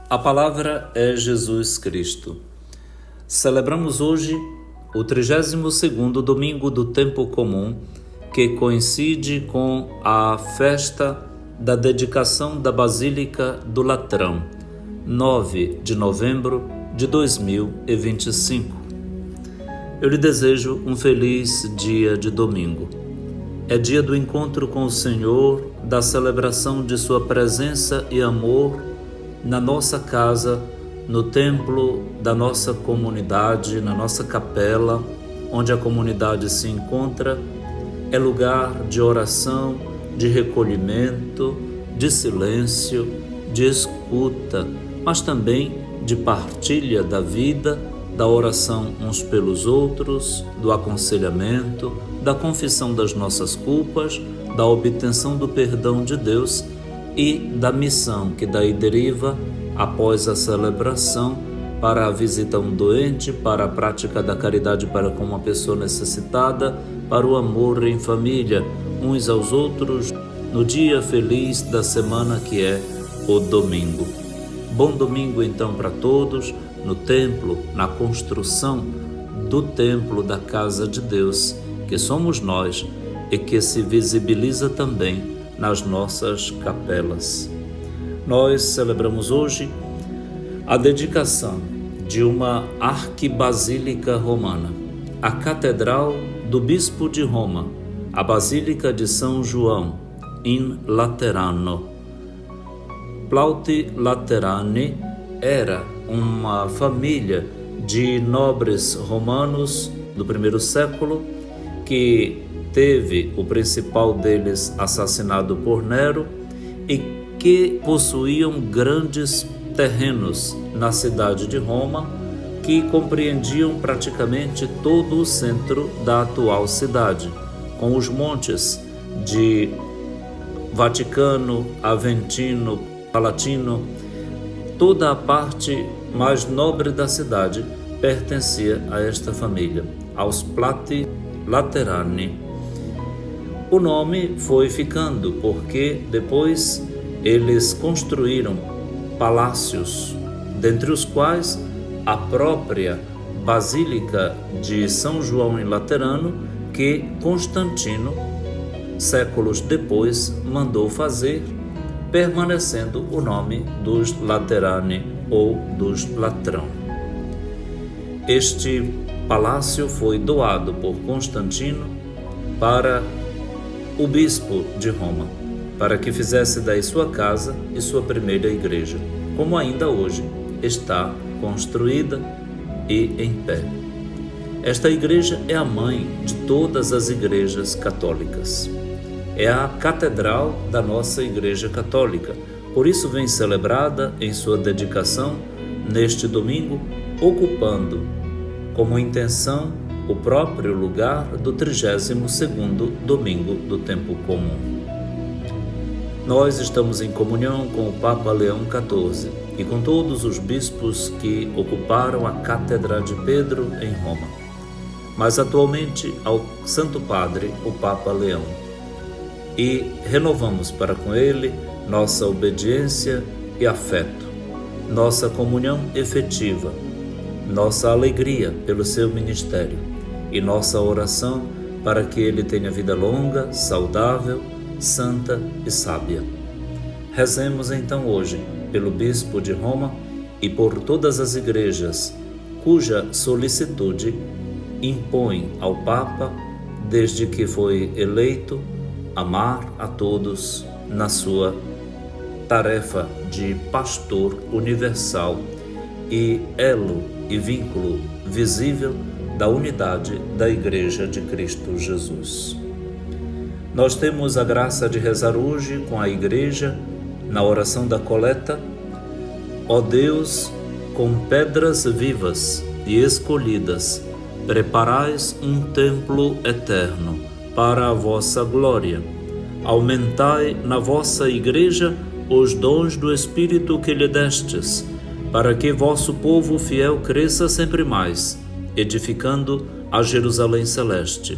A palavra é Jesus Cristo. Celebramos hoje o 32º domingo do tempo comum, que coincide com a festa da dedicação da Basílica do Latrão, 9 de novembro de 2025. Eu lhe desejo um feliz dia de domingo. É dia do encontro com o Senhor, da celebração de sua presença e amor na nossa casa, no templo da nossa comunidade, na nossa capela, onde a comunidade se encontra. É lugar de oração, de recolhimento, de silêncio, de escuta, mas também de partilha da vida, da oração uns pelos outros, do aconselhamento, da confissão das nossas culpas, da obtenção do perdão de Deus e da missão que daí deriva após a celebração para a visita a um doente, para a prática da caridade para com uma pessoa necessitada, para o amor em família, uns aos outros, no dia feliz da semana que é o domingo. Bom domingo então para todos, no templo, na construção do templo da casa de Deus, que somos nós e que se visibiliza também nas nossas capelas. Nós celebramos hoje a dedicação de uma arquibasílica romana, a Catedral do Bispo de Roma, a Basílica de São João, in Laterano. Plauti Laterani era uma família de nobres romanos do primeiro século que teve o principal deles assassinado por Nero e que possuíam grandes terrenos na cidade de Roma que compreendiam praticamente todo o centro da atual cidade, com os montes de Vaticano, Aventino, Palatino. Toda a parte mais nobre da cidade pertencia a esta família, aos Plati Laterani. O nome foi ficando porque depois eles construíram palácios, dentre os quais a própria Basílica de São João em Laterano, que Constantino, séculos depois, mandou fazer, permanecendo o nome dos Laterani ou dos Latrão. Este palácio foi doado por Constantino para o bispo de Roma, para que fizesse daí sua casa e sua primeira igreja, como ainda hoje está construída e em pé. Esta igreja é a mãe de todas as igrejas católicas. É a catedral da nossa Igreja Católica, por isso vem celebrada em sua dedicação neste domingo, ocupando como intenção o próprio lugar do 32º domingo do tempo comum. Nós estamos em comunhão com o Papa Leão XIV e com todos os bispos que ocuparam a Cátedra de Pedro em Roma, mas atualmente ao Santo Padre, o Papa Leão. E renovamos para com ele nossa obediência e afeto, nossa comunhão efetiva, nossa alegria pelo seu ministério e nossa oração para que ele tenha vida longa, saudável, santa e sábia. Rezemos então hoje pelo Bispo de Roma e por todas as igrejas cuja solicitude impõe ao Papa, desde que foi eleito, amar a todos na sua tarefa de pastor universal e elo e vínculo visível da unidade da Igreja de Cristo Jesus. Nós temos a graça de rezar hoje com a Igreja na oração da coleta: ó Deus, com pedras vivas e escolhidas, preparais um templo eterno para a vossa glória. Aumentai na vossa Igreja os dons do Espírito que lhe destes, para que vosso povo fiel cresça sempre mais, edificando a Jerusalém celeste.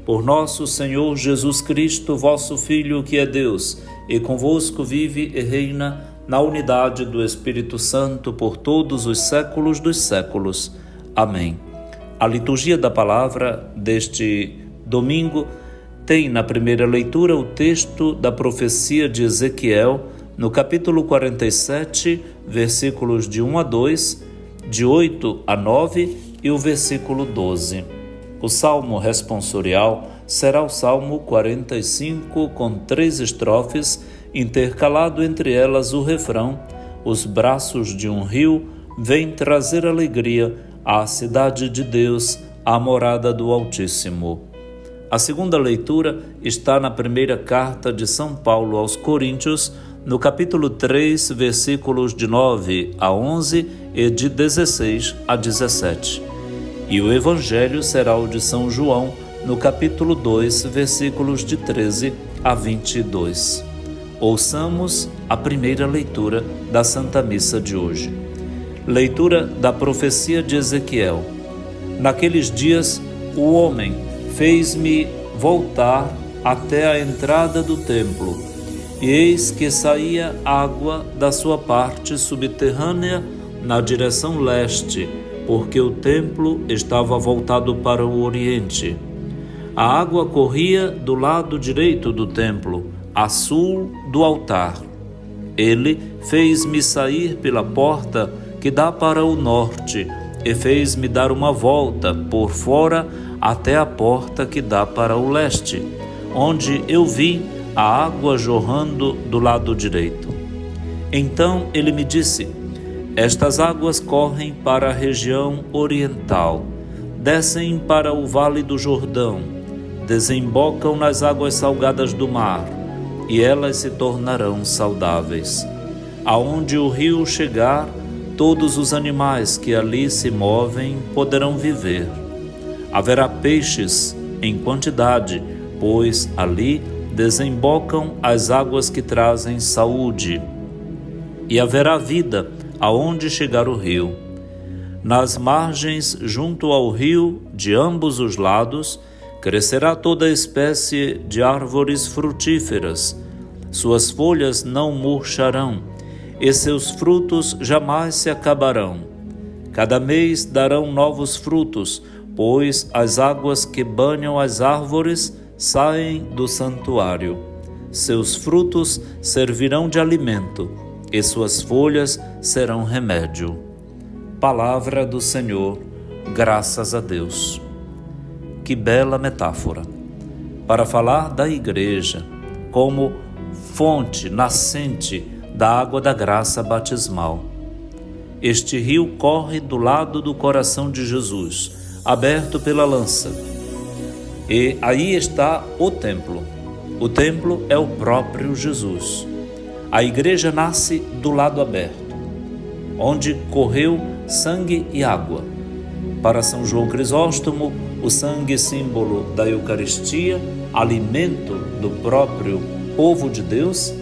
Por nosso Senhor Jesus Cristo, vosso Filho, que é Deus, e convosco vive e reina na unidade do Espírito Santo, por todos os séculos dos séculos. Amém. A liturgia da palavra deste domingo tem na primeira leitura o texto da profecia de Ezequiel, no capítulo 47, versículos de 1 a 2, de 8 a 9 e o versículo 12. O salmo responsorial será o Salmo 45, com 3 estrofes, intercalado entre elas o refrão: os braços de um rio vêm trazer alegria à cidade de Deus, à morada do Altíssimo. A segunda leitura está na primeira carta de São Paulo aos Coríntios, no capítulo 3, versículos de 9 a 11 e de 16 a 17. E o Evangelho será o de São João, no capítulo 2, versículos de 13 a 22. Ouçamos a primeira leitura da Santa Missa de hoje. Leitura da profecia de Ezequiel. Naqueles dias, o homem fez-me voltar até a entrada do templo, e eis que saía água da sua parte subterrânea na direção leste, porque o templo estava voltado para o oriente. A água corria do lado direito do templo, a sul do altar. Ele fez-me sair pela porta que dá para o norte, e fez-me dar uma volta por fora até a porta que dá para o leste, onde eu vi a água jorrando do lado direito. Então ele me disse: estas águas correm para a região oriental, descem para o vale do Jordão, desembocam nas águas salgadas do mar, e elas se tornarão saudáveis. Aonde o rio chegar, todos os animais que ali se movem poderão viver. Haverá peixes em quantidade, pois ali desembocam as águas que trazem saúde. E haverá vida aonde chegar o rio. Nas margens, junto ao rio, de ambos os lados, crescerá toda espécie de árvores frutíferas. Suas folhas não murcharão, e seus frutos jamais se acabarão. Cada mês darão novos frutos, pois as águas que banham as árvores saem do santuário. Seus frutos servirão de alimento, e suas folhas serão remédio. Palavra do Senhor, graças a Deus. Que bela metáfora para falar da Igreja como fonte nascente da água da graça batismal. Este rio corre do lado do coração de Jesus, aberto pela lança. E aí está o templo. O templo é o próprio Jesus. A Igreja nasce do lado aberto, onde correu sangue e água. Para São João Crisóstomo, o sangue, símbolo da Eucaristia, alimento do próprio povo de Deus,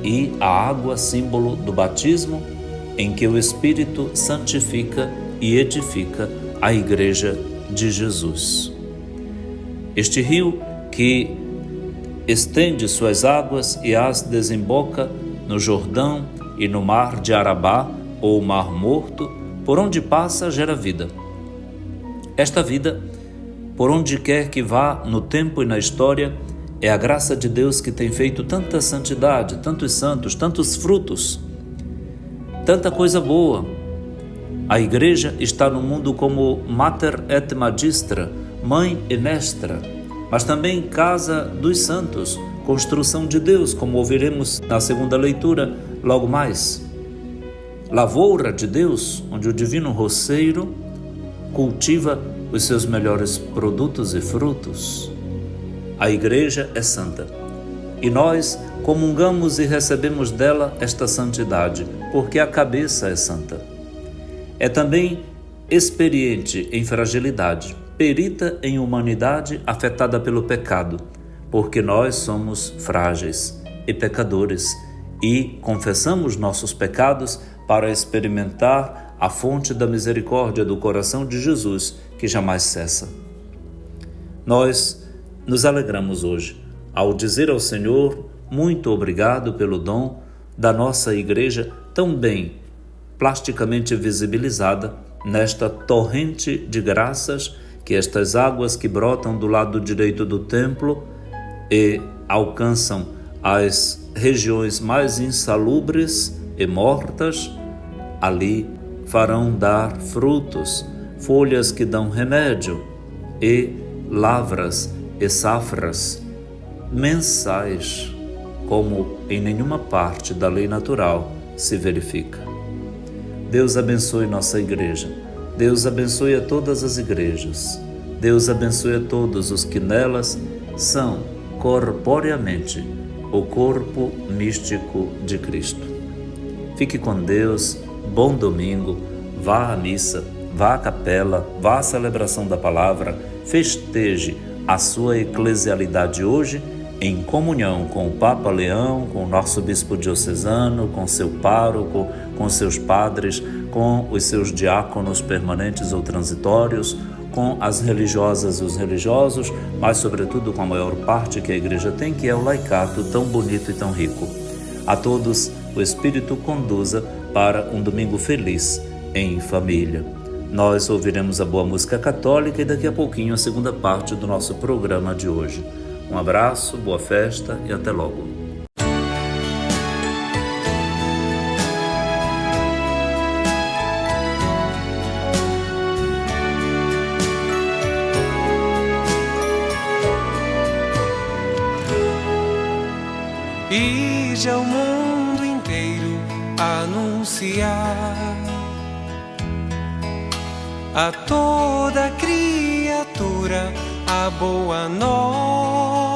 e a água, símbolo do batismo, em que o Espírito santifica e edifica a Igreja de Jesus. Este rio que estende suas águas e as desemboca no Jordão e no mar de Arabá, ou Mar Morto, por onde passa gera vida. Esta vida, por onde quer que vá no tempo e na história, é a graça de Deus que tem feito tanta santidade, tantos santos, tantos frutos, tanta coisa boa. A Igreja está no mundo como Mater et Magistra, mãe e mestra, mas também casa dos santos, construção de Deus, como ouviremos na segunda leitura logo mais. Lavoura de Deus, onde o divino roceiro cultiva os seus melhores produtos e frutos. A Igreja é santa, e nós comungamos e recebemos dela esta santidade, porque a cabeça é santa. É também experiente em fragilidade, perita em humanidade afetada pelo pecado, porque nós somos frágeis e pecadores, e confessamos nossos pecados para experimentar a fonte da misericórdia do coração de Jesus, que jamais cessa. Nós nos alegramos hoje ao dizer ao Senhor: muito obrigado pelo dom da nossa igreja, tão bem plasticamente visibilizada nesta torrente de graças, que estas águas que brotam do lado direito do templo e alcançam as regiões mais insalubres e mortas, ali farão dar frutos, folhas que dão remédio e lavras e safras mensais, como em nenhuma parte da lei natural se verifica. Deus abençoe nossa igreja. Deus abençoe a todas as igrejas. Deus abençoe a todos os que nelas são corporeamente o corpo místico de Cristo. Fique com Deus, bom domingo, vá à missa, vá à capela, vá à celebração da palavra, festeje a sua eclesialidade hoje em comunhão com o Papa Leão, com o nosso bispo diocesano, com seu pároco, com seus padres, com os seus diáconos permanentes ou transitórios, com as religiosas e os religiosos, mas sobretudo com a maior parte que a igreja tem, que é o laicato tão bonito e tão rico. A todos o Espírito conduza para um domingo feliz em família. Nós ouviremos a boa música católica e daqui a pouquinho a segunda parte do nosso programa de hoje. Um abraço, boa festa e até logo. Ide ao mundo inteiro anunciar a toda criatura a boa nova,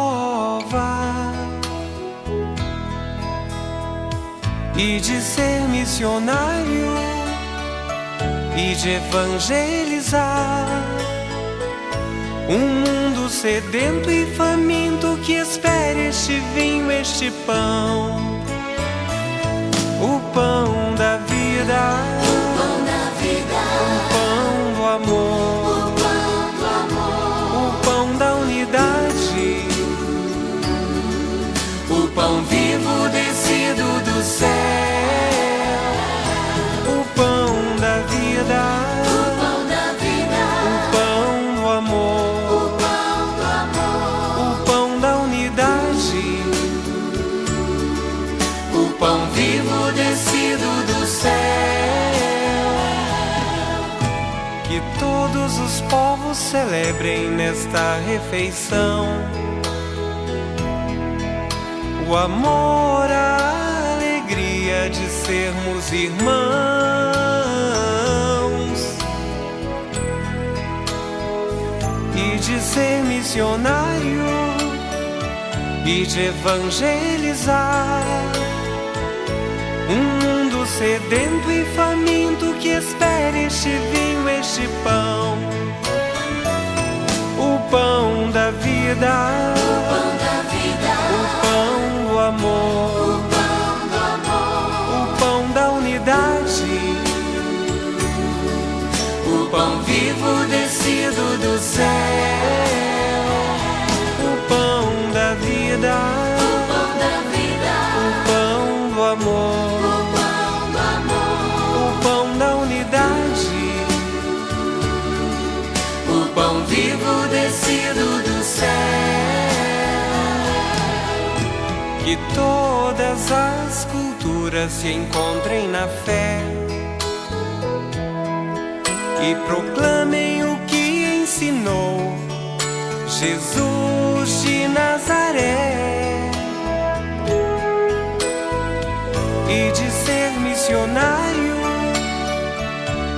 e de ser missionário e de evangelizar um mundo sedento e faminto que espera este vinho, este pão, o pão da vida, o pão da vida, o pão do amor, o pão do amor, o pão da unidade, o pão vivo descido do céu, o pão da vida, o pão da vida, o pão do amor, pão vivo descido do céu, que todos os povos celebrem nesta refeição o amor, a alegria de sermos irmãos e de ser missionário e de evangelizar um mundo sedento e faminto que espera este vinho, este pão, o pão da vida, o pão da vida, o pão do amor, o pão do amor, o pão da unidade, o pão vivo descido do céu, o pão da vida, o pão da vida, o pão do amor, pão vivo descido do céu, que todas as culturas se encontrem na fé e proclamem o que ensinou Jesus de Nazaré, e de ser missionário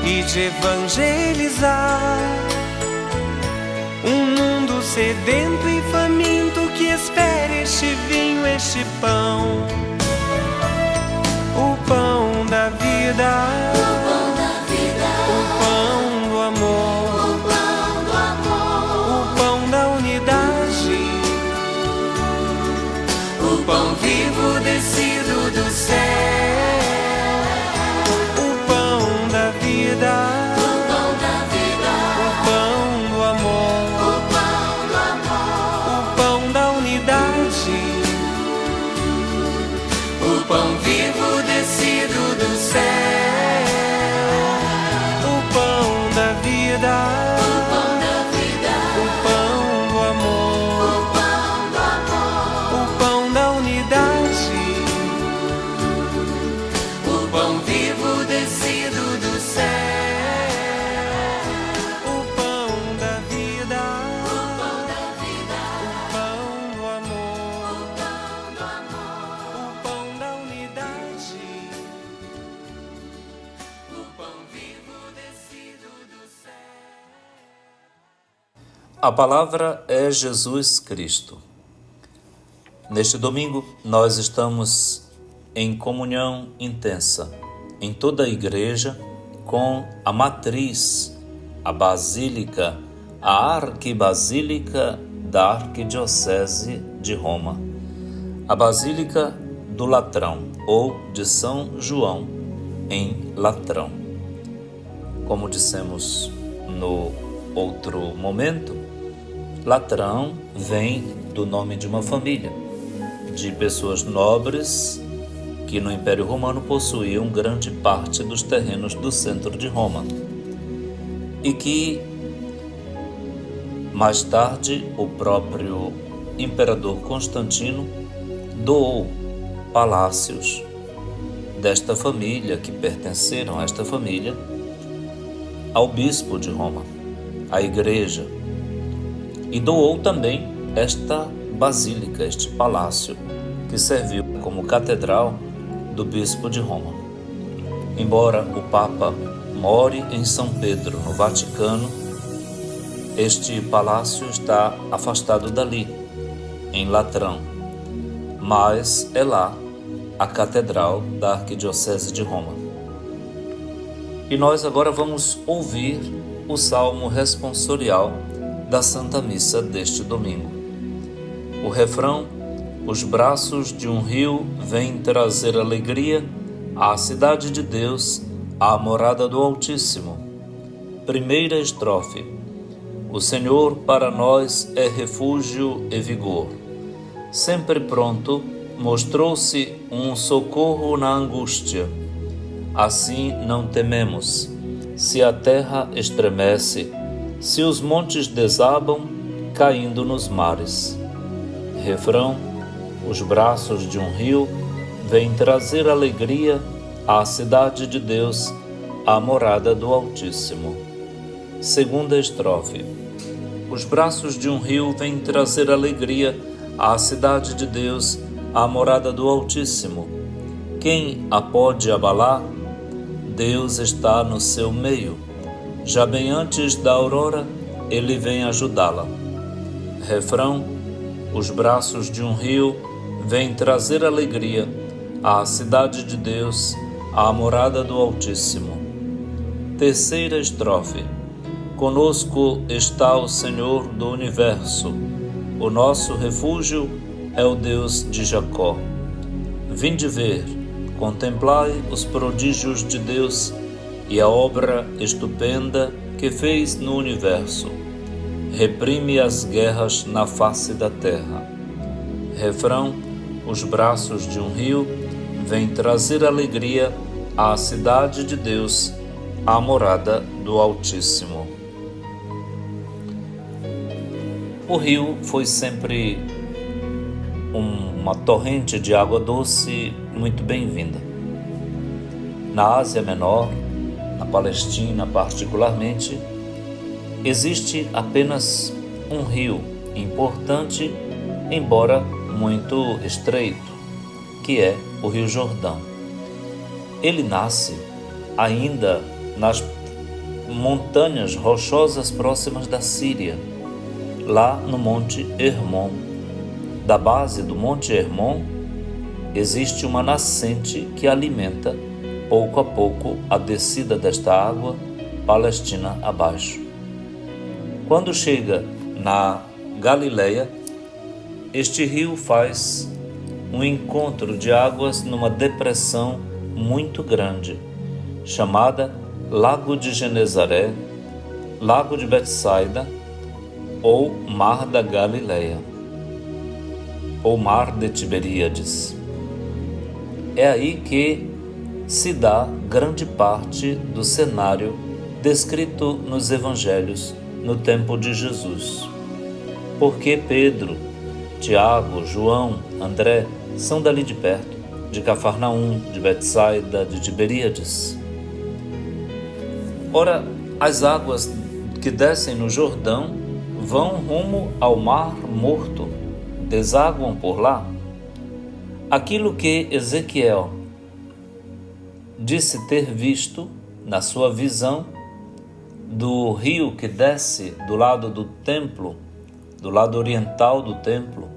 e de evangelizar um mundo sedento e faminto que espera este vinho, este pão, o pão da vida, o pão da vida, o pão do amor, o pão do amor, o pão da unidade, o pão vivo descido do céu, o pão da vida, A palavra é Jesus Cristo. Neste domingo, nós estamos em comunhão intensa em toda a igreja com a matriz, a basílica, a arquibasílica da Arquidiocese de Roma, a Basílica do Latrão ou de São João em Latrão. Como dissemos no outro momento, Latrão vem do nome de uma família, de pessoas nobres que no Império Romano possuíam grande parte dos terrenos do centro de Roma e que mais tarde o próprio imperador Constantino doou palácios desta família, que pertenceram a esta família, ao bispo de Roma, à igreja, e doou também esta basílica, este palácio, que serviu como catedral do bispo de Roma. Embora o Papa more em São Pedro, no Vaticano, este palácio está afastado dali, em Latrão, mas é lá a catedral da Arquidiocese de Roma. E nós agora vamos ouvir o salmo responsorial da Santa Missa deste domingo. O refrão: os braços de um rio vêm trazer alegria à cidade de Deus, à morada do Altíssimo. Primeira estrofe: o Senhor para nós é refúgio e vigor. Sempre pronto, mostrou-se um socorro na angústia. Assim não tememos, se a terra estremece, se os montes desabam, caindo nos mares. Refrão: os braços de um rio vêm trazer alegria à cidade de Deus, à morada do Altíssimo. Segunda estrofe: os braços de um rio vêm trazer alegria à cidade de Deus, à morada do Altíssimo. Quem a pode abalar? Deus está no seu meio. Já bem antes da aurora, ele vem ajudá-la. Refrão: os braços de um rio vêm trazer alegria à cidade de Deus, à morada do Altíssimo. Terceira estrofe: conosco está o Senhor do Universo, o nosso refúgio é o Deus de Jacó. Vinde ver, contemplai os prodígios de Deus e a obra estupenda que fez no universo. Reprime as guerras na face da terra. Refrão: os braços de um rio vêm trazer alegria à cidade de Deus, à morada do Altíssimo. O rio foi sempre uma torrente de água doce muito bem-vinda. Na Ásia Menor, na Palestina particularmente, existe apenas um rio importante, embora muito estreito, que é o Rio Jordão. Ele nasce ainda nas montanhas rochosas próximas da Síria, lá no Monte Hermon. Da base do Monte Hermon existe uma nascente que alimenta, pouco a pouco, a descida desta água Palestina abaixo. Quando chega na Galileia, este rio faz um encontro de águas numa depressão muito grande, chamada Lago de Genezaré, Lago de Betsaida ou Mar da Galileia, ou Mar de Tiberíades. É aí que se dá grande parte do cenário descrito nos evangelhos no tempo de Jesus. Porque Pedro, Tiago, João, André são dali de perto, de Cafarnaum, de Betsaida, de Tiberíades. Ora, as águas que descem no Jordão vão rumo ao Mar Morto, desaguam por lá. Aquilo que do rio que desce do lado do templo, do lado oriental do templo,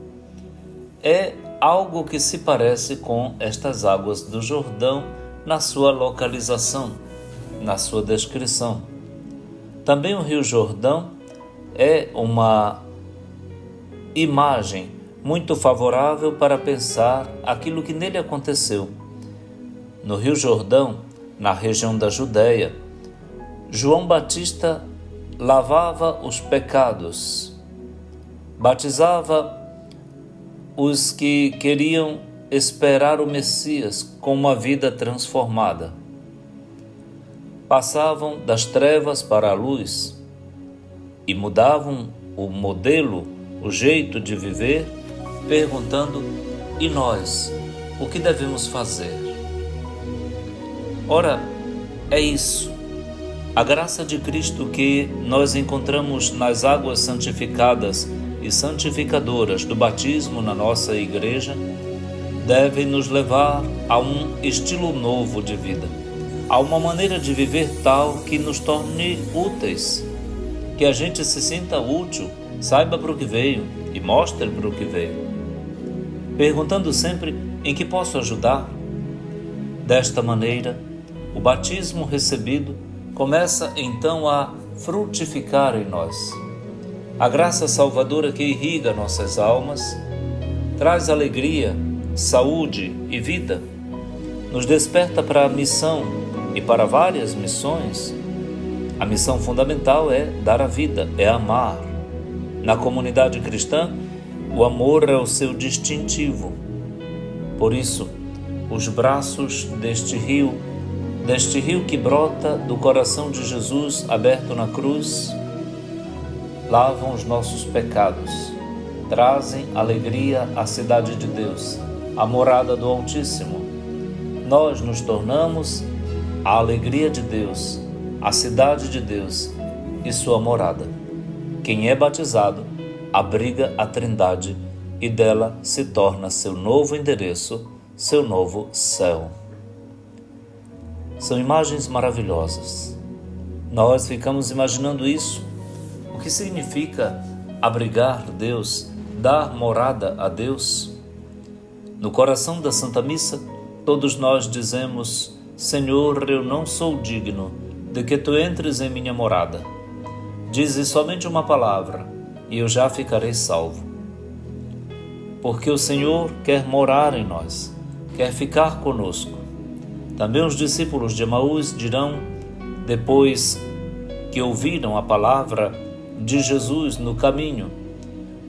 é algo que se parece com estas águas do Jordão na sua localização, na sua descrição. Também o Rio Jordão é uma imagem muito favorável para pensar aquilo que nele aconteceu. No Rio Jordão, na região da Judéia, João Batista lavava os pecados, batizava os que queriam esperar o Messias com uma vida transformada. Passavam das trevas para a luz e mudavam o modelo, o jeito de viver, perguntando: e nós, o que devemos fazer? Ora, é isso. A graça de Cristo que nós encontramos nas águas santificadas e santificadoras do batismo na nossa igreja deve nos levar a um estilo novo de vida, a uma maneira de viver tal que nos torne úteis, que a gente se sinta útil, saiba para o que veio e mostre para o que veio, perguntando sempre em que posso ajudar. Desta maneira, o batismo recebido começa então a frutificar em nós. A graça salvadora que irriga nossas almas traz alegria, saúde e vida, nos desperta para a missão e para várias missões. A missão fundamental é dar a vida, é amar. Na comunidade cristã, o amor é o seu distintivo. Por isso, os braços deste rio que brota do coração de Jesus aberto na cruz, lavam os nossos pecados, trazem alegria à cidade de Deus, a morada do Altíssimo. Nós nos tornamos a alegria de Deus, a cidade de Deus e sua morada. Quem é batizado abriga a Trindade e dela se torna seu novo endereço, seu novo céu. São imagens maravilhosas. Nós ficamos imaginando isso. O que significa abrigar Deus, dar morada a Deus? No coração da Santa Missa, todos nós dizemos: Senhor, eu não sou digno de que tu entres em minha morada. Dize somente uma palavra e eu já ficarei salvo. Porque o Senhor quer morar em nós, quer ficar conosco. Também os discípulos de Emaús dirão, depois que ouviram a palavra de Jesus no caminho,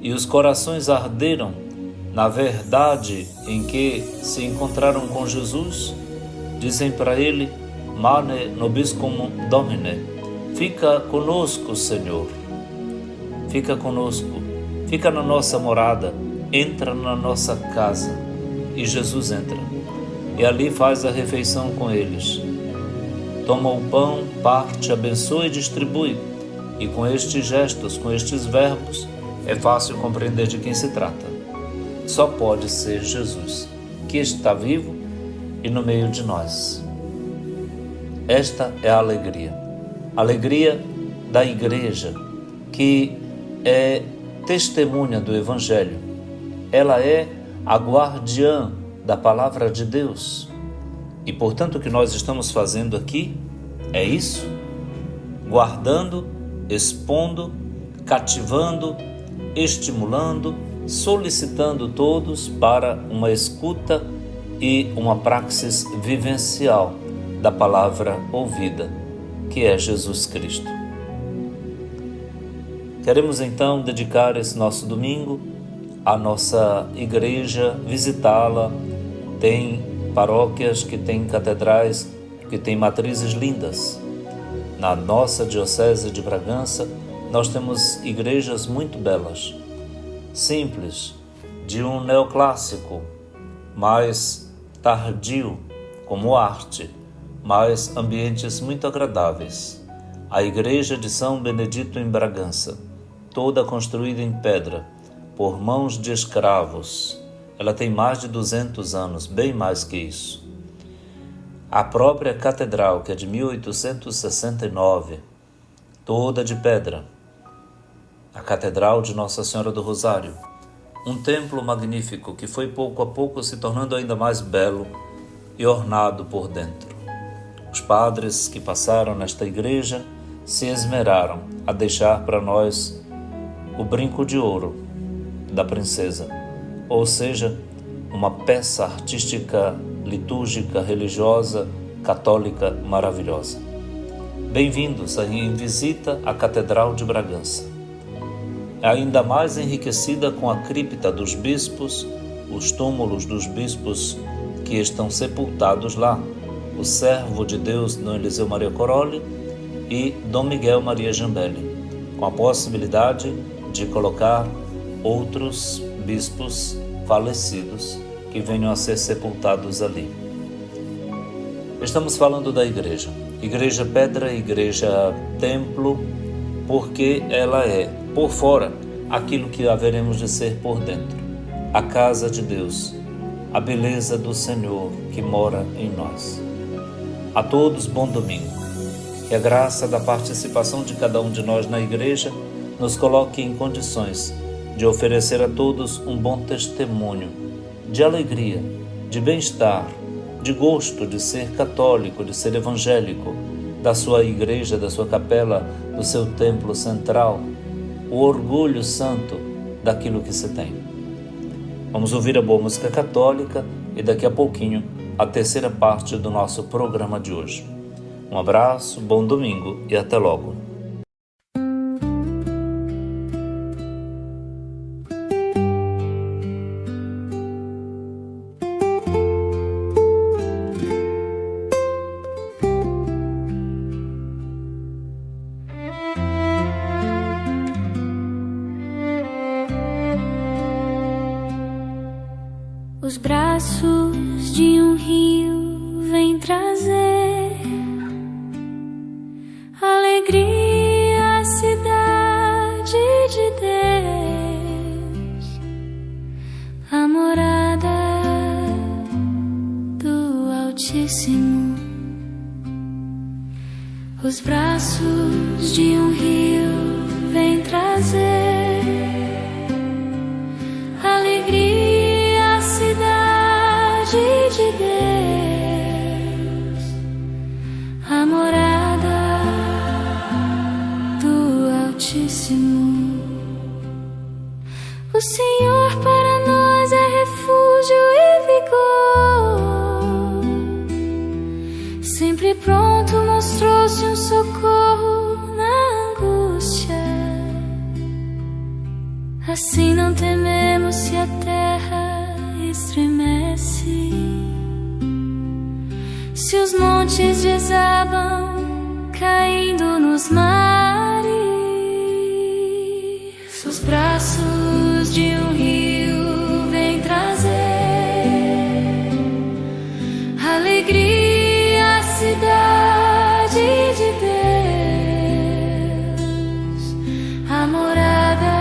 e os corações arderam na verdade em que se encontraram com Jesus, dizem para ele: Mane nobiscum Domine, fica conosco, Senhor. Fica conosco, fica na nossa morada, entra na nossa casa. E Jesus entra, e ali faz a refeição com eles. Toma o pão, parte, abençoa e distribui. E com estes gestos, com estes verbos, é fácil compreender de quem se trata. Só pode ser Jesus, que está vivo e no meio de nós. Esta é a alegria da igreja, que é testemunha do Evangelho. Ela é a guardiã da palavra de Deus. E portanto o que nós estamos fazendo aqui é isso, guardando, expondo, cativando, estimulando, solicitando todos para uma escuta e uma praxis vivencial da palavra ouvida, que é Jesus Cristo. Queremos então dedicar esse nosso domingo à nossa igreja, visitá-la. Tem paróquias que têm catedrais, que têm matrizes lindas. Na nossa Diocese de Bragança, nós temos igrejas muito belas, simples, de um neoclássico, mais tardio, como arte, mas ambientes muito agradáveis. A Igreja de São Benedito em Bragança, toda construída em pedra, por mãos de escravos. Ela tem mais de 200 anos, bem mais que isso. A própria catedral, que é de 1869, toda de pedra, a Catedral de Nossa Senhora do Rosário, um templo magnífico que foi pouco a pouco se tornando ainda mais belo e ornado por dentro. Os padres que passaram nesta igreja se esmeraram a deixar para nós o brinco de ouro da princesa, ou seja, uma peça artística, litúrgica, religiosa, católica maravilhosa. Bem-vindos em visita à Catedral de Bragança. Ainda mais enriquecida com a cripta dos bispos, os túmulos dos bispos que estão sepultados lá, o servo de Deus Dom Eliseu Maria Corolli e Dom Miguel Maria Jambeli, com a possibilidade de colocar outros bispos falecidos que venham a ser sepultados ali. Estamos falando da igreja. Igreja pedra, igreja templo, porque ela é, por fora, aquilo que haveremos de ser por dentro. A casa de Deus, a beleza do Senhor que mora em nós. A todos, bom domingo. Que a graça da participação de cada um de nós na igreja nos coloque em condições de oferecer a todos um bom testemunho de alegria, de bem-estar, de gosto de ser católico, de ser evangélico, da sua igreja, da sua capela, do seu templo central, o orgulho santo daquilo que se tem. Vamos ouvir a boa música católica e daqui a pouquinho a terceira parte do nosso programa de hoje. Um abraço, bom domingo e até logo. Os braços de um rio vêm trazer alegria à cidade de Deus, a morada do Altíssimo. Os braços de um rio vêm trazer alegria de Deus, a morada do Altíssimo. O Senhor para nós é refúgio e vigor, sempre pronto mostrou-se um socorro na angústia. Assim não tememos se a terra estremece, se os montes desabam caindo nos mares. Os braços de um rio vêm trazer alegria à cidade de Deus, a morada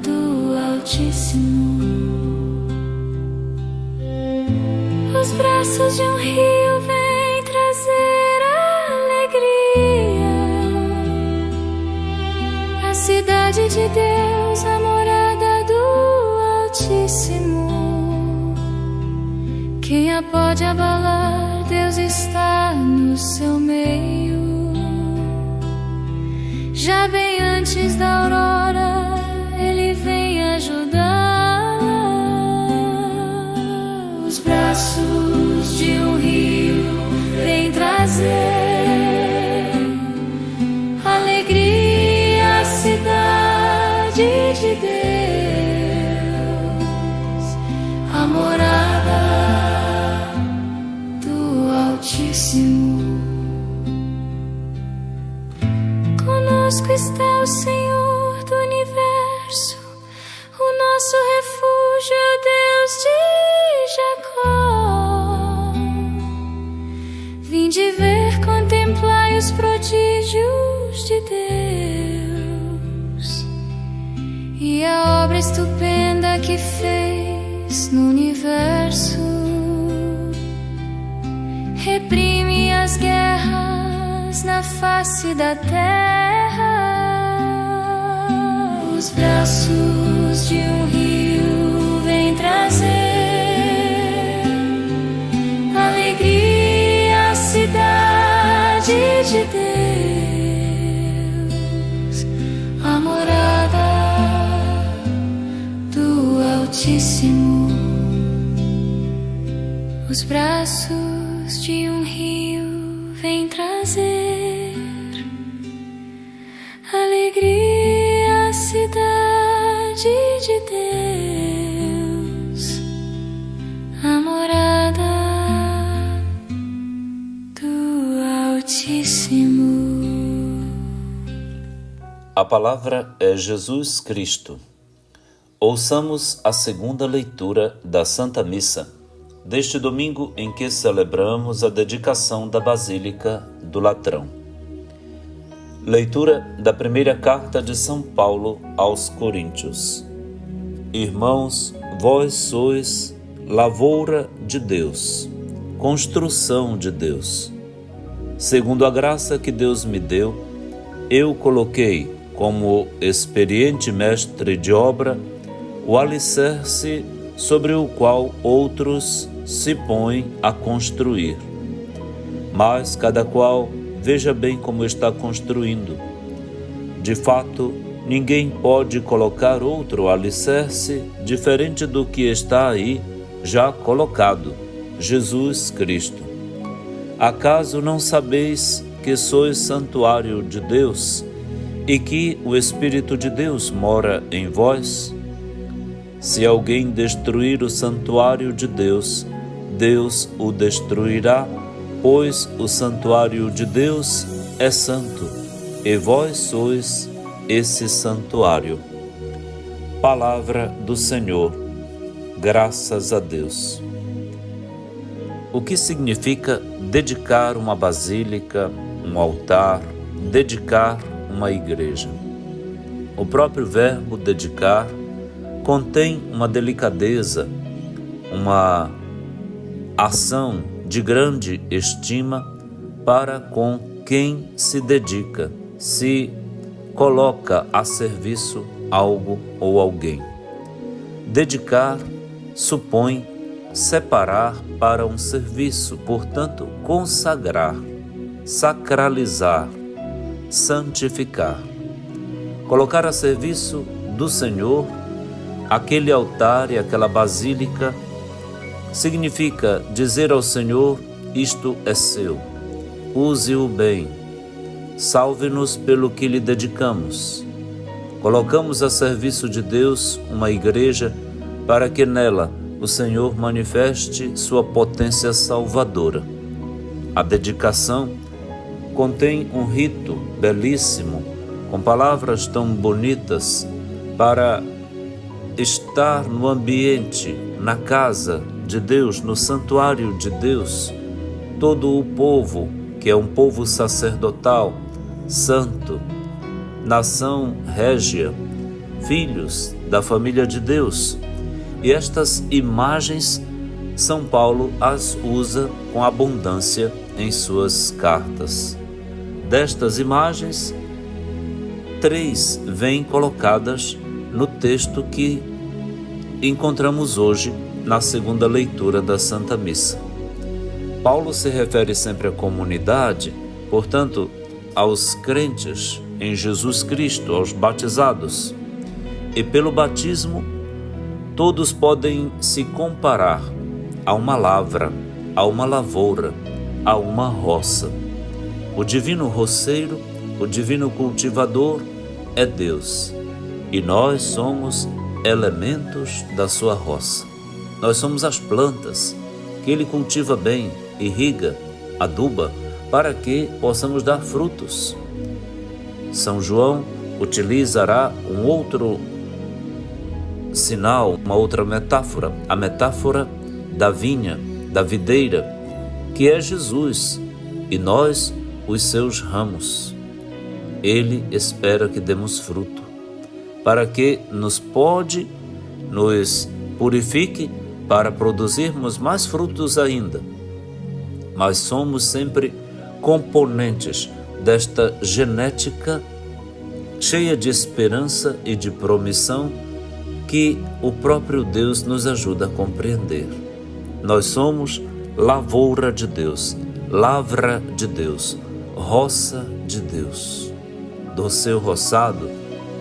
do Altíssimo. Os braços de um rio vêm trazer alegria, a cidade de Deus, a morada do Altíssimo. Quem a pode abalar? Deus está no seu meio. Já bem antes da aurora, Ele vem ajudá-la. Os braços de um rio vêm trazer alegria à cidade de Deus, a morada do Altíssimo. Conosco está o Senhor do universo, o nosso refúgio é o Deus de Jacó. Vinde ver, contemplai os prodígios de Deus e a obra estupenda que fez no universo. Reprime as guerras mais na face da terra. Os braços de um rio vêm trazer alegria à cidade de Deus, a morada do Altíssimo. Os braços de um rio vêm trazer alegria à cidade de Deus, a morada do Altíssimo. A palavra é Jesus Cristo. Ouçamos a segunda leitura da Santa Missa deste domingo em que celebramos a dedicação da Basílica do Latrão. Leitura da primeira carta de São Paulo aos Coríntios. Irmãos, vós sois lavoura de Deus, construção de Deus. Segundo a graça que Deus me deu, eu coloquei como experiente mestre de obra o alicerce sobre o qual outros se põem a construir. Mas cada qual veja bem como está construindo. De fato, ninguém pode colocar outro alicerce diferente do que está aí já colocado, Jesus Cristo. Acaso não sabeis que sois santuário de Deus e que o Espírito de Deus mora em vós? Se alguém destruir o santuário de Deus, Deus o destruirá, pois o santuário de Deus é santo, e vós sois esse santuário. Palavra do Senhor. Graças a Deus. O que significa dedicar uma basílica, um altar, dedicar uma igreja? O próprio verbo dedicar contém uma delicadeza, uma ação de grande estima para com quem se dedica, se coloca a serviço algo ou alguém. Dedicar supõe separar para um serviço, portanto, consagrar, sacralizar, santificar. Colocar a serviço do Senhor aquele altar e aquela basílica significa dizer ao Senhor: isto é seu, use-o bem, salve-nos pelo que lhe dedicamos. Colocamos a serviço de Deus uma igreja para que nela o Senhor manifeste sua potência salvadora. A dedicação contém um rito belíssimo, com palavras tão bonitas para estar no ambiente, na casa de Deus, no santuário de Deus, todo o povo, que é um povo sacerdotal, santo, nação régia, filhos da família de Deus. E estas imagens, São Paulo as usa com abundância em suas cartas. Destas imagens, 3 vêm colocadas no texto que encontramos hoje na segunda leitura da Santa Missa. Paulo se refere sempre à comunidade, portanto, aos crentes em Jesus Cristo, aos batizados. E pelo batismo, todos podem se comparar a uma lavra, a uma lavoura, a uma roça. O divino roceiro, o divino cultivador é Deus. E nós somos elementos da sua roça. Nós somos as plantas que Ele cultiva bem, irriga, aduba, para que possamos dar frutos. São João utilizará um outro sinal, uma outra metáfora, a metáfora da vinha, da videira, que é Jesus, e nós os seus ramos. Ele espera que demos fruto, para que nos purifique para produzirmos mais frutos ainda. Mas somos sempre componentes desta genética cheia de esperança e de promissão que o próprio Deus nos ajuda a compreender. Nós somos lavoura de Deus, lavra de Deus, roça de Deus. Do seu roçado,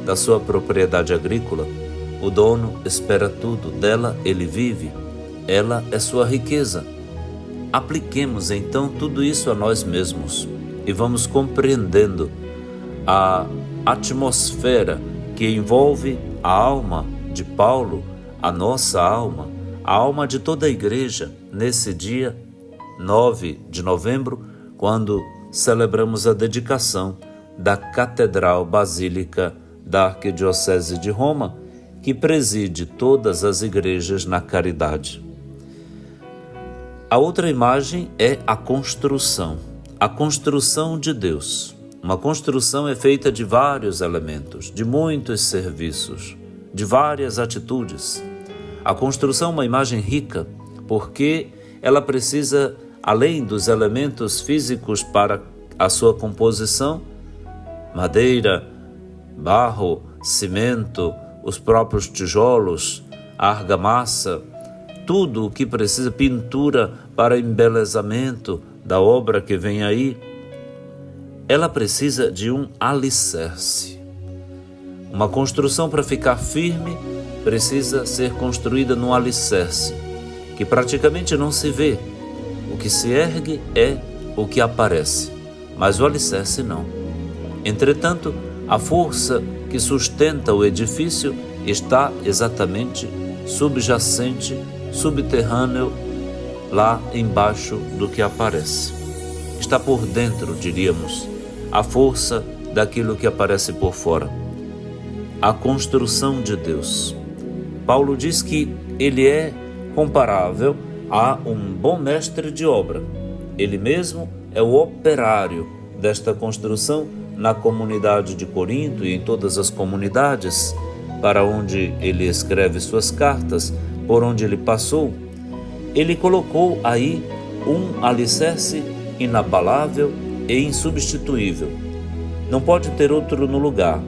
da sua propriedade agrícola, o dono espera tudo, dela ele vive, ela é sua riqueza. Apliquemos então tudo isso a nós mesmos e vamos compreendendo a atmosfera que envolve a alma de Paulo, a nossa alma, a alma de toda a igreja, nesse dia 9 de novembro, quando celebramos a dedicação da Catedral Basílica da Arquidiocese de Roma, que preside todas as igrejas na caridade. A outra imagem é a construção de Deus. Uma construção é feita de vários elementos, de muitos serviços, de várias atitudes. A construção é uma imagem rica, porque ela precisa, além dos elementos físicos para a sua composição, madeira, barro, cimento, os próprios tijolos, a argamassa, tudo o que precisa, pintura para embelezamento da obra que vem aí, ela precisa de um alicerce. Uma construção para ficar firme precisa ser construída num alicerce, que praticamente não se vê. O que se ergue é o que aparece, mas o alicerce não. Entretanto, a força que sustenta o edifício está exatamente subjacente, subterrâneo, lá embaixo do que aparece. Está por dentro, diríamos, a força daquilo que aparece por fora. A construção de Deus. Paulo diz que ele é comparável a um bom mestre de obra. Ele mesmo é o operário desta construção na comunidade de Corinto e em todas as comunidades para onde ele escreve suas cartas, por onde ele passou. Ele colocou aí um alicerce inabalável e insubstituível. Não pode ter outro no lugar.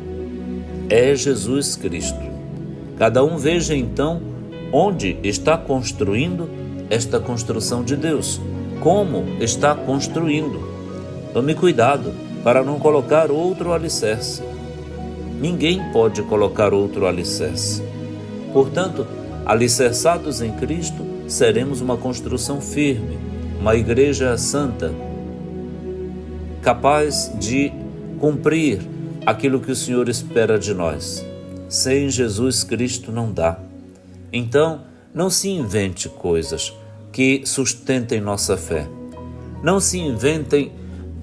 É Jesus Cristo. Cada um veja então onde está construindo esta construção de Deus, como está construindo. Tome cuidado para não colocar outro alicerce. Ninguém pode colocar outro alicerce. Portanto, alicerçados em Cristo, seremos uma construção firme, uma igreja santa, capaz de cumprir aquilo que o Senhor espera de nós. Sem Jesus Cristo não dá. Então, não se invente coisas que sustentem nossa fé. Não se inventem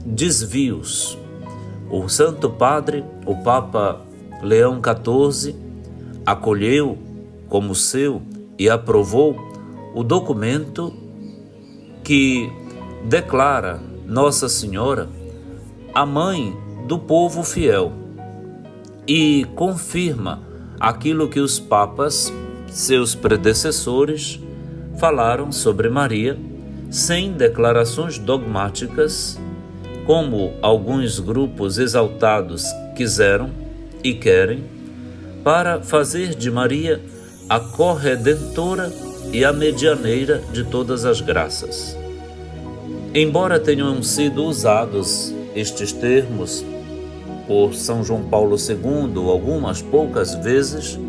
desvios. O Santo Padre, o Papa Leão XIV, acolheu como seu e aprovou o documento que declara Nossa Senhora a mãe do povo fiel e confirma aquilo que os papas, seus predecessores, falaram sobre Maria, sem declarações dogmáticas, como alguns grupos exaltados quiseram e querem, para fazer de Maria a corredentora e a medianeira de todas as graças. Embora tenham sido usados estes termos por São João Paulo II algumas poucas vezes,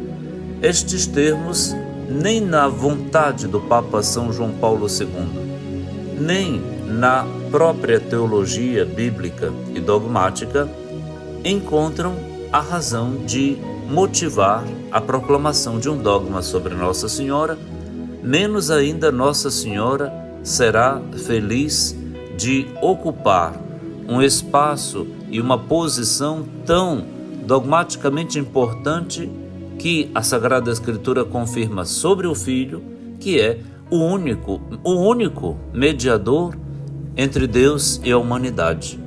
estes termos nem na vontade do Papa São João Paulo II, nem na própria teologia bíblica e dogmática encontram a razão de motivar a proclamação de um dogma sobre Nossa Senhora, menos ainda Nossa Senhora será feliz de ocupar um espaço e uma posição tão dogmaticamente importante que a Sagrada Escritura confirma sobre o Filho, que é o único mediador entre Deus e a humanidade.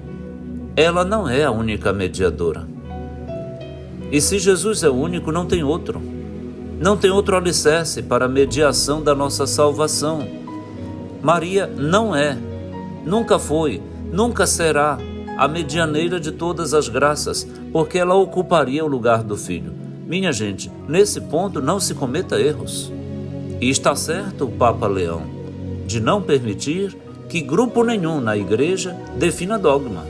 Ela não é a única mediadora. E se Jesus é o único, não tem outro. Não tem outro alicerce para a mediação da nossa salvação. Maria não é, nunca foi, nunca será a medianeira de todas as graças, porque ela ocuparia o lugar do Filho. Minha gente, nesse ponto não se cometa erros. E está certo o Papa Leão de não permitir que grupo nenhum na igreja defina dogma.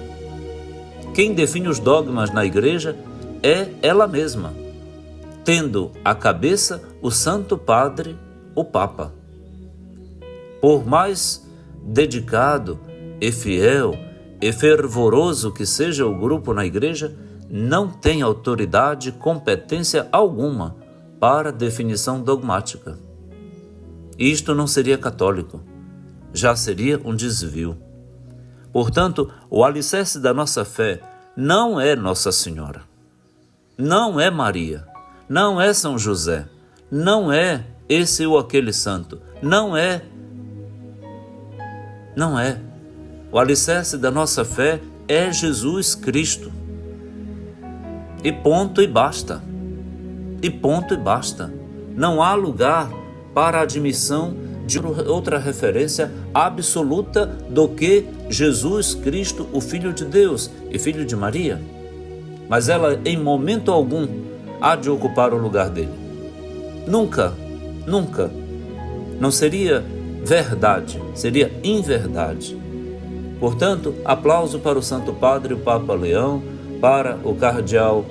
Quem define os dogmas na igreja é ela mesma, tendo à cabeça o Santo Padre, o Papa. Por mais dedicado e fiel e fervoroso que seja o grupo na igreja, não tem autoridade, competência alguma para definição dogmática. Isto não seria católico, já seria um desvio. Portanto, o alicerce da nossa fé não é Nossa Senhora, não é Maria, não é São José, não é esse ou aquele santo, não é. O alicerce da nossa fé é Jesus Cristo. E ponto e basta. E ponto e basta. Não há lugar para a admissão de outra referência absoluta do que Jesus Cristo, o Filho de Deus e Filho de Maria. Mas ela, em momento algum, há de ocupar o lugar dele. Nunca, nunca. Não seria verdade, seria inverdade. Portanto, aplauso para o Santo Padre, o Papa Leão, para o Cardeal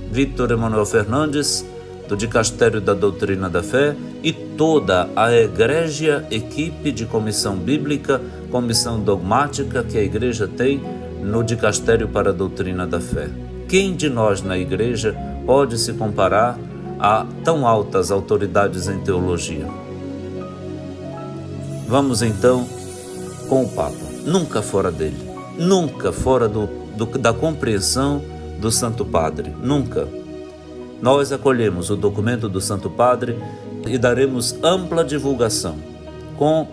Vítor Emanuel Fernandes, do Dicastério da Doutrina da Fé, e toda a egrégia equipe de comissão bíblica, comissão dogmática que a Igreja tem no Dicastério para a Doutrina da Fé. Quem de nós na Igreja pode se comparar a tão altas autoridades em teologia? Vamos então com o Papa, nunca fora dele, nunca fora da compreensão do Santo Padre, nunca. Nós acolhemos o documento do Santo Padre e daremos ampla divulgação, com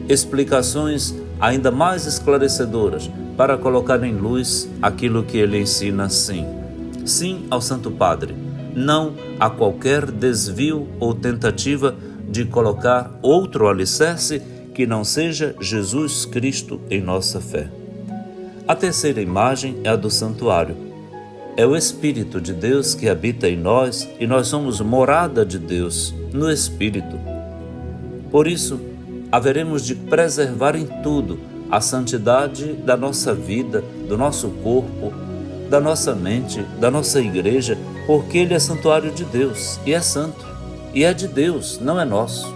explicações ainda mais esclarecedoras para colocar em luz aquilo que ele ensina, sim. Sim ao Santo Padre, não a qualquer desvio ou tentativa de colocar outro alicerce que não seja Jesus Cristo em nossa fé. A terceira imagem é a do santuário. É o Espírito de Deus que habita em nós e nós somos morada de Deus no Espírito. Por isso, haveremos de preservar em tudo a santidade da nossa vida, do nosso corpo, da nossa mente, da nossa igreja, porque Ele é santuário de Deus e é santo, e é de Deus, não é nosso.